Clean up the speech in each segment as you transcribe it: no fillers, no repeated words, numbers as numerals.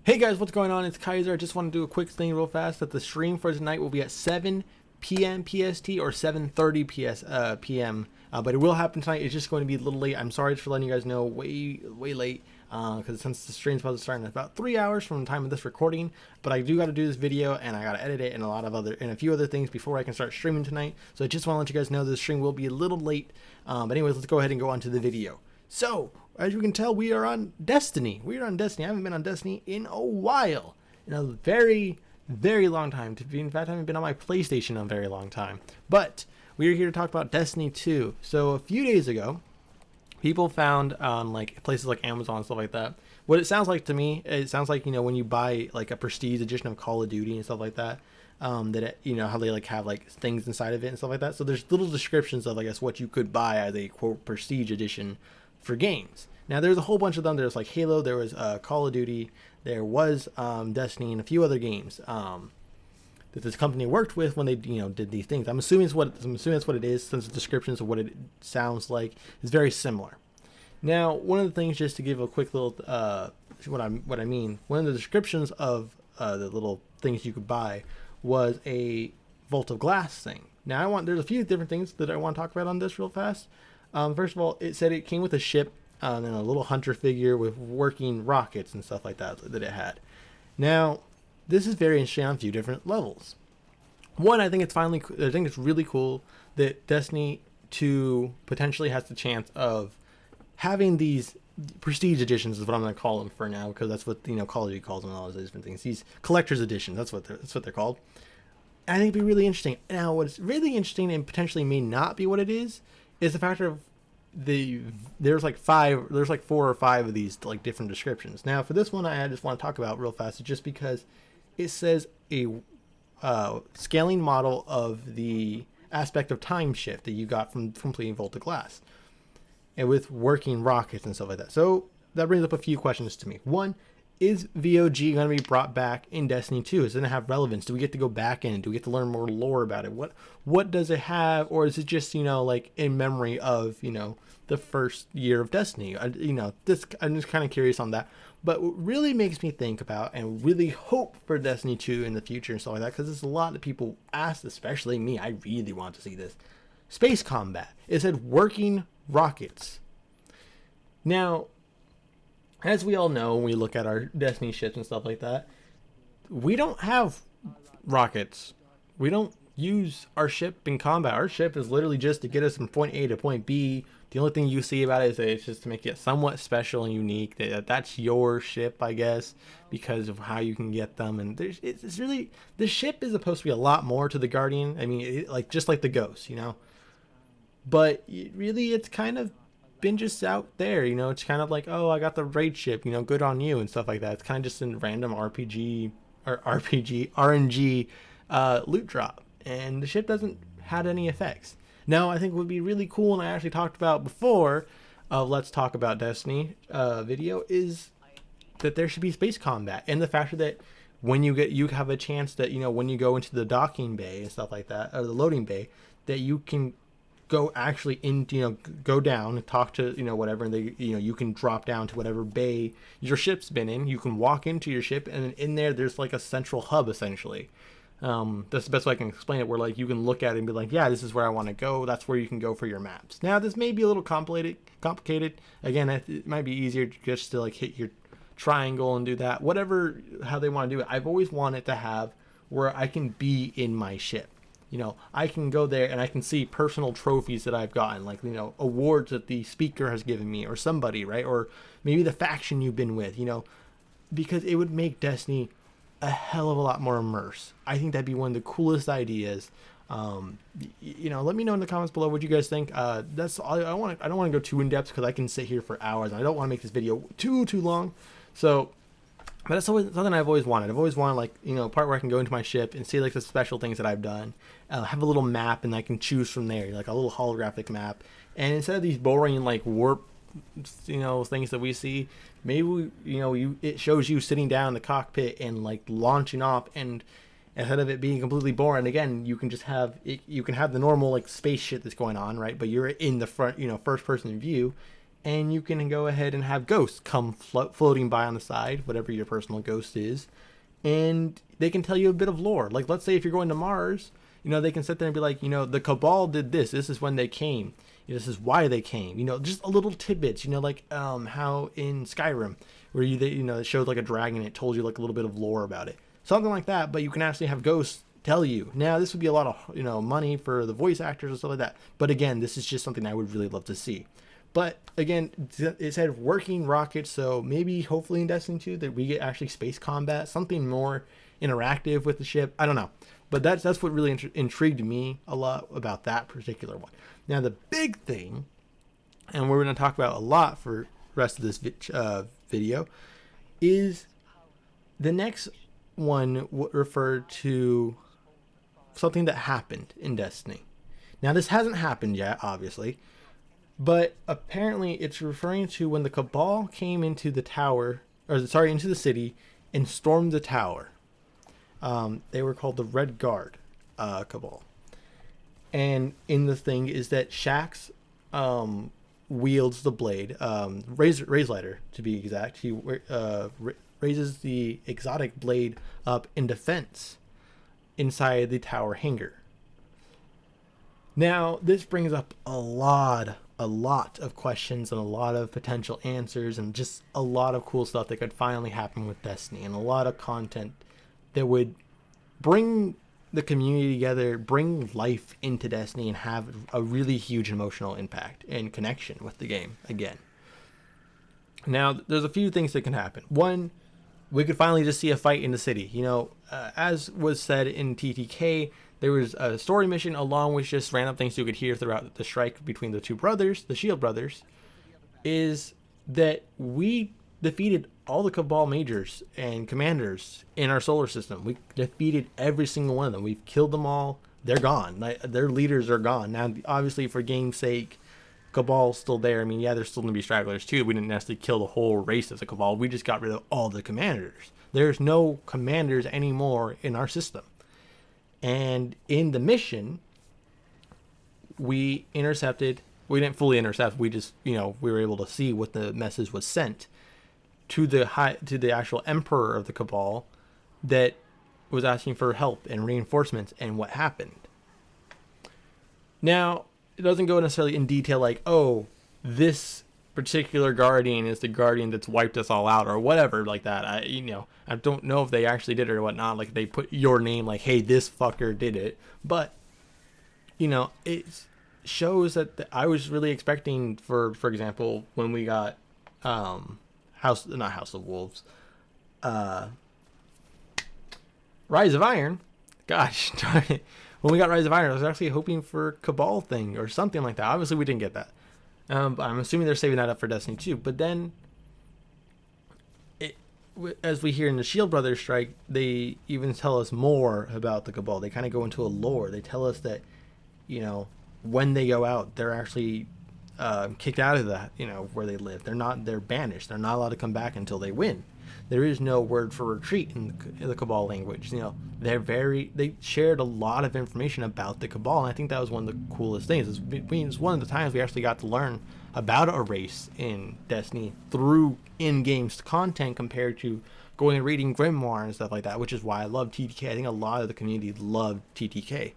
Hey guys, what's going on? It's Kaiser. I just want to do a quick thing real fast that the stream for tonight will be at 7 p.m. PST or 7:30 p.m. But it will happen tonight. It's just going to be a little late. I'm sorry for letting you guys know way late because since the stream's supposed to start in about 3 hours from the time of this recording. But I do got to do this video and I got to edit it and a few other things before I can start streaming tonight. So I just want to let you guys know the stream will be a little late. But anyways, let's go ahead and go on to the video. So, as you can tell, we are on Destiny. I haven't been on Destiny in a while. In a very, very long time. In fact, I haven't been on my PlayStation in a very long time. But we are here to talk about Destiny 2. So, a few days ago, people found on like places like Amazon and stuff like that. What it sounds like to me, it sounds like, when you buy like a prestige edition of Call of Duty and stuff like that. That it, how they like have like things inside of it and stuff like that. So there's little descriptions of, I guess, what you could buy as a quote prestige edition for games. Now there's a whole bunch of them. There's like Halo, there was Call of Duty, there was Destiny, and a few other games that this company worked with when they did these things. I'm assuming that's what it is, since the descriptions of what it sounds like is very similar. Now, one of the things, just to give a quick little what I mean, one of the descriptions of the little things you could buy was a Vault of Glass thing. Now there's a few different things that I want to talk about on this real fast. First of all, it said it came with a ship and a little hunter figure with working rockets and stuff like that it had. Now, this is very interesting on a few different levels. One, I think it's really cool that Destiny 2 potentially has the chance of having these prestige editions, is what I'm going to call them for now, because that's what Call of Duty calls them and all those different things. These collector's editions, that's what they're called. And I think it'd be really interesting. Now, what's really interesting and potentially may not be what it is the factor of there's like 4 or 5 of these like different descriptions. Now, for this one, I just want to talk about real fast, just because it says a scaling model of the aspect of time shift that you got from completing Vault of Glass, and with working rockets and stuff like that. So that brings up a few questions to me. One, is VOG going to be brought back in Destiny 2? Is it going to have relevance? Do we get to go back in? Do we get to learn more lore about it? What does it have? Or is it just, like in memory of, the first year of Destiny? I'm just kind of curious on that. But what really makes me think about and really hope for Destiny 2 in the future and stuff like that, because there's a lot of people asked, especially me, I really want to see this. Space combat. It said working rockets. Now, as we all know, when we look at our Destiny ships and stuff like that, we don't have rockets. We don't use our ship in combat. Our ship is literally just to get us from point A to point B. The only thing you see about it is that it's just to make it somewhat special and unique. That's your ship, I guess, because of how you can get them. And it's really, the ship is supposed to be a lot more to the Guardian. I mean, just like the Ghost, But it's kind of been just out there, it's kind of like, oh, I got the raid ship, good on you and stuff like that. It's kind of just a random RNG loot drop, and the ship doesn't had any effects. Now, I think what would be really cool, and I actually talked about before, Let's Talk About Destiny video, is that there should be space combat, and the factor that when you have a chance that, when you go into the docking bay and stuff like that, or the loading bay, that you can go actually in, go down and talk to, whatever, and they, you can drop down to whatever bay your ship's been in. You can walk into your ship, and in there's like a central hub, essentially. That's the best way I can explain it, where like you can look at it and be like, yeah, this is where I want to go. That's where you can go for your maps. Now, this may be a little complicated. Again, it might be easier just to like hit your triangle and do that. Whatever, how they want to do it. I've always wanted to have where I can be in my ship. I can go there and I can see personal trophies that I've gotten, like, awards that the speaker has given me, or somebody, right? Or maybe the faction you've been with, because it would make Destiny a hell of a lot more immersive. I think that'd be one of the coolest ideas. Let me know in the comments below what you guys think. That's all. I don't want to go too in depth, because I can sit here for hours. I don't want to make this video too long. So, but that's always something I've always wanted. I've always wanted, like, a part where I can go into my ship and see like the special things that I've done. Have a little map, and I can choose from there, like a little holographic map. And instead of these boring like warp, things that we see, maybe it shows you sitting down in the cockpit and like launching off, and instead of it being completely boring, again, you can just have it, you can have the normal like space shit that's going on, right? But you're in the front, first person view. and you can go ahead and have ghosts come floating by on the side, whatever your personal ghost is, and they can tell you a bit of lore. Like, let's say if you're going to Mars, you know, they can sit there and be like, you know, the Cabal did this. This is when they came. This is why they came. You know, just a little tidbits. You know, like how in Skyrim, where you know, it showed like a dragon. It told you like a little bit of lore about it, something like that. But you can actually have ghosts tell you. Now, this would be a lot of, you know, money for the voice actors and stuff like that. But again, this is just something I would really love to see. But again, it said working rockets, so maybe hopefully in Destiny 2 that we get actually space combat, something more interactive with the ship. I don't know. But that's what really intrigued me a lot about that particular one. Now, the big thing, and we're going to talk about a lot for the rest of this video, is the next one referred to something that happened in Destiny. Now, this hasn't happened yet, obviously, but apparently it's referring to when the Cabal came into the tower, or sorry, into the city and stormed the tower. They were called the Red Guard Cabal. And in the thing is that Shaxx wields the blade, Razelighter to be exact. He raises the exotic blade up in defense inside the tower hangar. Now, this brings up a lot of questions and a lot of potential answers and just a lot of cool stuff that could finally happen with Destiny, and a lot of content that would bring the community together, bring life into Destiny, and have a really huge emotional impact and connection with the game again. Now, there's a few things that can happen. One, we could finally just see a fight in the city. You know, as was said in TTK, there was a story mission along with just random things you could hear throughout the strike between the two brothers, the Shield brothers, is that we defeated all the Cabal majors and commanders in our solar system. We defeated every single one of them. We've killed them all. They're gone. Their leaders are gone. Now, obviously, for game's sake, Cabal's still there. I mean, yeah, there's still going to be stragglers too. We didn't necessarily kill the whole race of the Cabal. We just got rid of all the commanders. There's no commanders anymore in our system. And in the mission, we didn't fully intercept. We just, you know, we were able to see what the message was sent to the actual Emperor of the Cabal that was asking for help and reinforcements and what happened. Now, it doesn't go necessarily in detail like, oh, this particular guardian is the guardian that's wiped us all out or whatever like that. I don't know if they actually did it or whatnot. Like, they put your name like, hey, this fucker did it. But, you know, it shows that I was really expecting for example, when we got House of Wolves, Rise of Iron. Gosh darn it. When we got Rise of Iron, I was actually hoping for Cabal thing or something like that. Obviously, we didn't get that. But I'm assuming they're saving that up for Destiny 2. But then, as we hear in the Shield Brothers strike, they even tell us more about the Cabal. They kind of go into a lore. They tell us that, you know, when they go out, they're actually kicked out of that, you know, where they live. They're banished. They're not allowed to come back until they win. There is no word for retreat in the Cabal language. You know, they shared a lot of information about the Cabal, and I think that was one of the coolest things. It means one of the times we actually got to learn about a race in Destiny through in-game content compared to going and reading Grimoire and stuff like that, which is why I love TTK. I think a lot of the community loved TTK.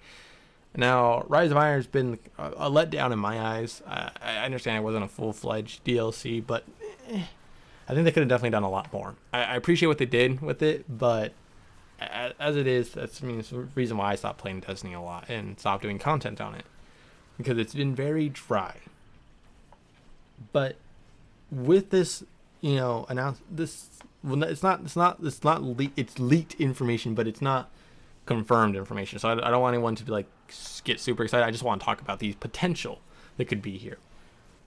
Now, Rise of Iron has been a letdown in my eyes. I understand it wasn't a full-fledged DLC, but I think they could have definitely done a lot more. I appreciate what they did with it, but as it is, that's the reason why I stopped playing Destiny a lot and stopped doing content on it, because it's been very dry. But with this, you know, it's leaked information, but it's not confirmed information. So I don't want anyone to be like get super excited. I just want to talk about the potential that could be here.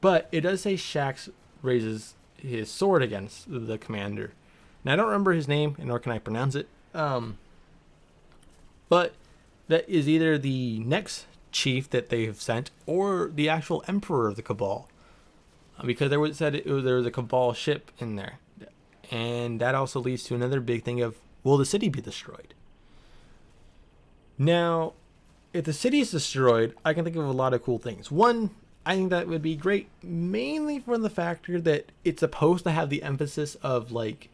But it does say Shaxx raises his sword against the commander. Now, I don't remember his name, nor can I pronounce it. But that is either the next chief that they have sent or the actual Emperor of the Cabal, because there was a Cabal ship in there, and that also leads to another big thing of, will the city be destroyed? Now, if the city is destroyed, I can think of a lot of cool things. One, I think that would be great, mainly for the factor that it's supposed to have the emphasis of like,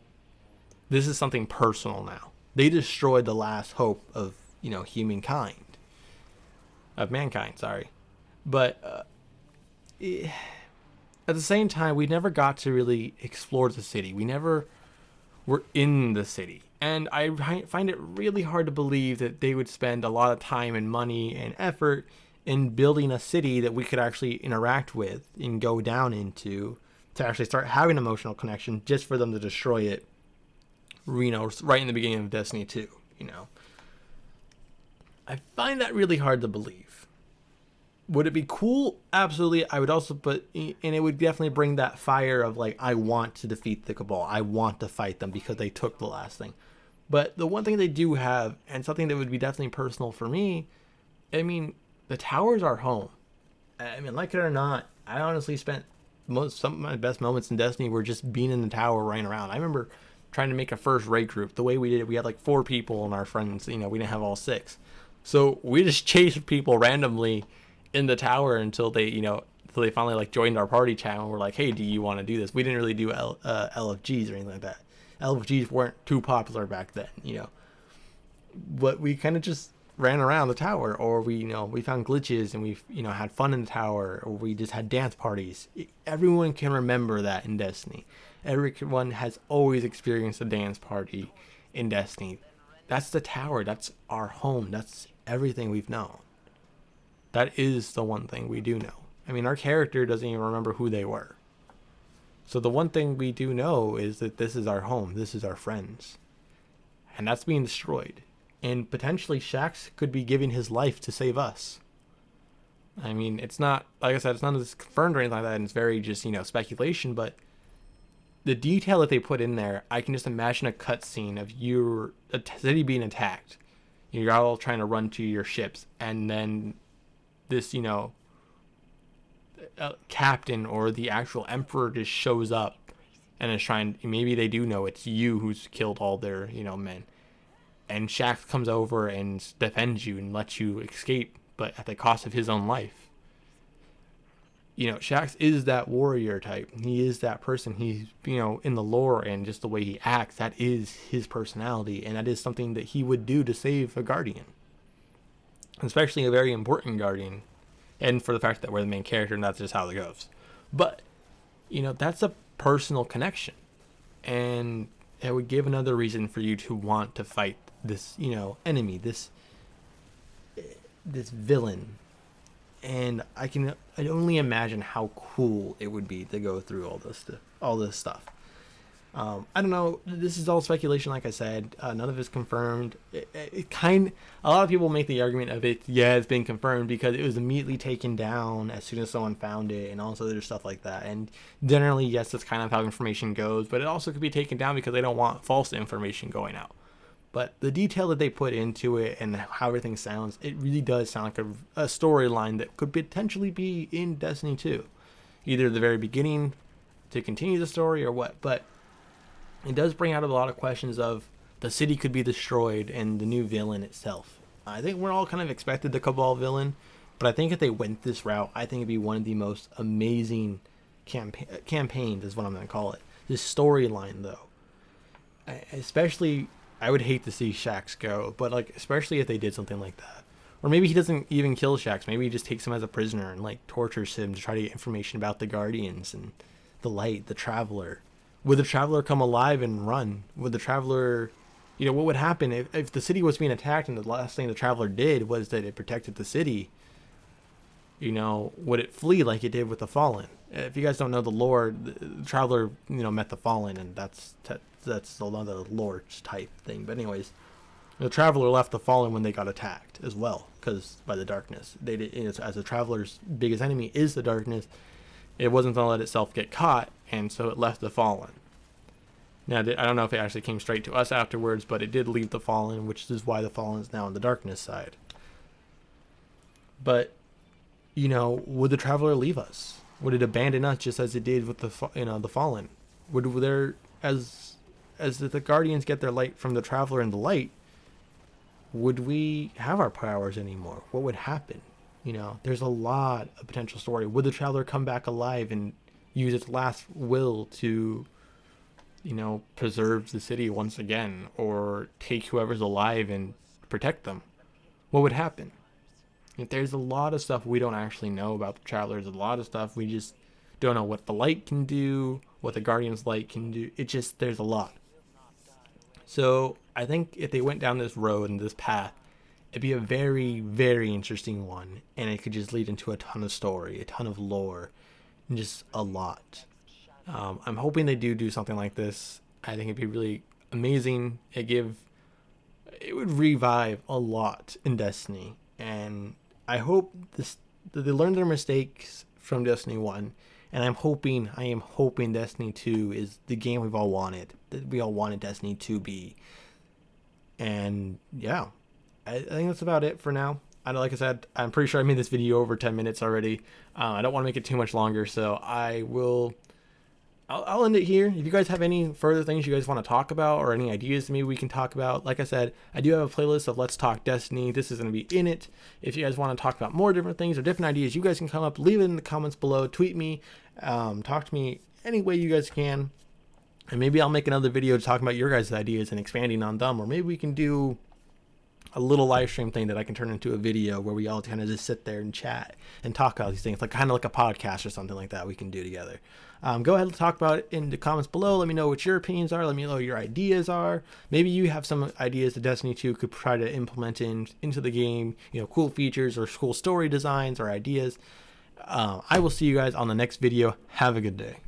this is something personal now. They destroyed the last hope of, humankind, of mankind, sorry. But at the same time, we never got to really explore the city. We never were in the city. And I find it really hard to believe that they would spend a lot of time and money and effort in building a city that we could actually interact with and go down into to actually start having emotional connection just for them to destroy it, right in the beginning of Destiny 2, I find that really hard to believe. Would it be cool? Absolutely. I would also and it would definitely bring that fire of like, I want to defeat the Cabal. I want to fight them because they took the last thing. But the one thing they do have, and something that would be definitely personal for me, I mean, the towers are home. I mean, like it or not, I honestly spent some of my best moments in Destiny were just being in the tower running around. I remember trying to make a first raid group. The way we did it, we had like 4 people and our friends, we didn't have all 6. So we just chased people randomly in the tower until they, until they finally like joined our party chat and were like, hey, do you want to do this? We didn't really do LFGs or anything like that. LFGs weren't too popular back then, but we kind of just ran around the tower, or we found glitches and we had fun in the tower, or we just had dance parties. Everyone can remember that in Destiny. Everyone has always experienced a dance party in Destiny. That's the tower. That's our home. That's everything we've known. That is the one thing we do know. I mean, our character doesn't even remember who they were. So the one thing we do know is that this is our home. This is our friends. And that's being destroyed. And potentially Shaxx could be giving his life to save us. I mean, it's not, like I said, it's none of this confirmed or anything like that, and it's very just, speculation, but the detail that they put in there, I can just imagine a cutscene of a city being attacked. You're all trying to run to your ships, and then this, captain or the actual emperor just shows up and is trying, maybe they do know it's you who's killed all their, men. And Shaxx comes over and defends you and lets you escape, but at the cost of his own life. Shaxx is that warrior type. He is that person. He's, in the lore and just the way he acts, that is his personality. And that is something that he would do to save a guardian. Especially a very important guardian. And for the fact that we're the main character, and that's just how it goes. But, that's a personal connection. And it would give another reason for you to want to fight this, enemy, this villain. And I only imagine how cool it would be to go through all this stuff. I don't know. This is all speculation, like I said. None of it's confirmed. A lot of people make the argument of it. Yeah, it's been confirmed because it was immediately taken down as soon as someone found it, and also there's stuff like that. And generally, yes, that's kind of how information goes. But it also could be taken down because they don't want false information going out. But the detail that they put into it and how everything sounds, it really does sound like a storyline that could potentially be in Destiny 2. Either the very beginning to continue the story or what. But it does bring out a lot of questions of the city could be destroyed and the new villain itself. I think we're all kind of expected the Cabal villain, but I think if they went this route, I think it'd be one of the most amazing campaigns is what I'm going to call it. This storyline, though. Especially, I would hate to see Shaxx go, but especially if they did something like that. Or maybe he doesn't even kill Shaxx. Maybe he just takes him as a prisoner and tortures him to try to get information about the Guardians and the Light, the Traveler. Would the Traveler come alive and run? Would the Traveler, what would happen if the city was being attacked and the last thing the Traveler did was that it protected the city? Would it flee like it did with the Fallen? If you guys don't know the lore, the Traveler, met the Fallen, and that's another lore type thing. But anyways, the Traveler left the Fallen when they got attacked as well, because by the darkness. They did, as the Traveler's biggest enemy is the darkness. It wasn't going to let itself get caught, and so it left the Fallen. Now, I don't know if it actually came straight to us afterwards, but it did leave the Fallen, which is why the Fallen is now on the darkness side. But, would the Traveler leave us? Would it abandon us just as it did with the Fallen? Would there, as the Guardians get their light from the Traveler and the Light, would we have our powers anymore? What would happen? You know, there's a lot of potential story. Would the Traveler come back alive and use its last will to, you know, preserve the city once again, or take whoever's alive and protect them? What would happen? If there's a lot of stuff we don't actually know about the Travelers, a lot of stuff we just don't know what the light can do, what the Guardian's light can do. It just, there's a lot. So I think if they went down this road and this path, it'd be a very, very interesting one, and it could just lead into a ton of story, a ton of lore, and just a lot. I'm hoping they do something like this. I think it'd be really amazing. It would revive a lot in Destiny, and I hope that they learn their mistakes from Destiny 1, and I am hoping Destiny 2 is the game we've all wanted, that we all wanted Destiny to be. And yeah, I think that's about it for now. Like I said, I'm pretty sure I made this video over 10 minutes already. I don't want to make it too much longer, so I'll end it here. If you guys have any further things you guys want to talk about, or any ideas maybe we can talk about, like I said, I do have a playlist of Let's Talk Destiny. This is going to be in it. If you guys want to talk about more different things or different ideas, you guys can come up, leave it in the comments below, tweet me, talk to me any way you guys can. And maybe I'll make another video talking about your guys' ideas and expanding on them. Or maybe we can do a little live stream thing that I can turn into a video where we all kind of just sit there and chat and talk about these things, like kind of like a podcast or something like that we can do together. Go ahead and talk about it in the comments below. Let me know what your opinions are. Let me know what your ideas are. Maybe you have some ideas that Destiny 2 could try to implement into the game, you know, cool features or cool story designs or ideas. I will see you guys on the next video. Have a good day.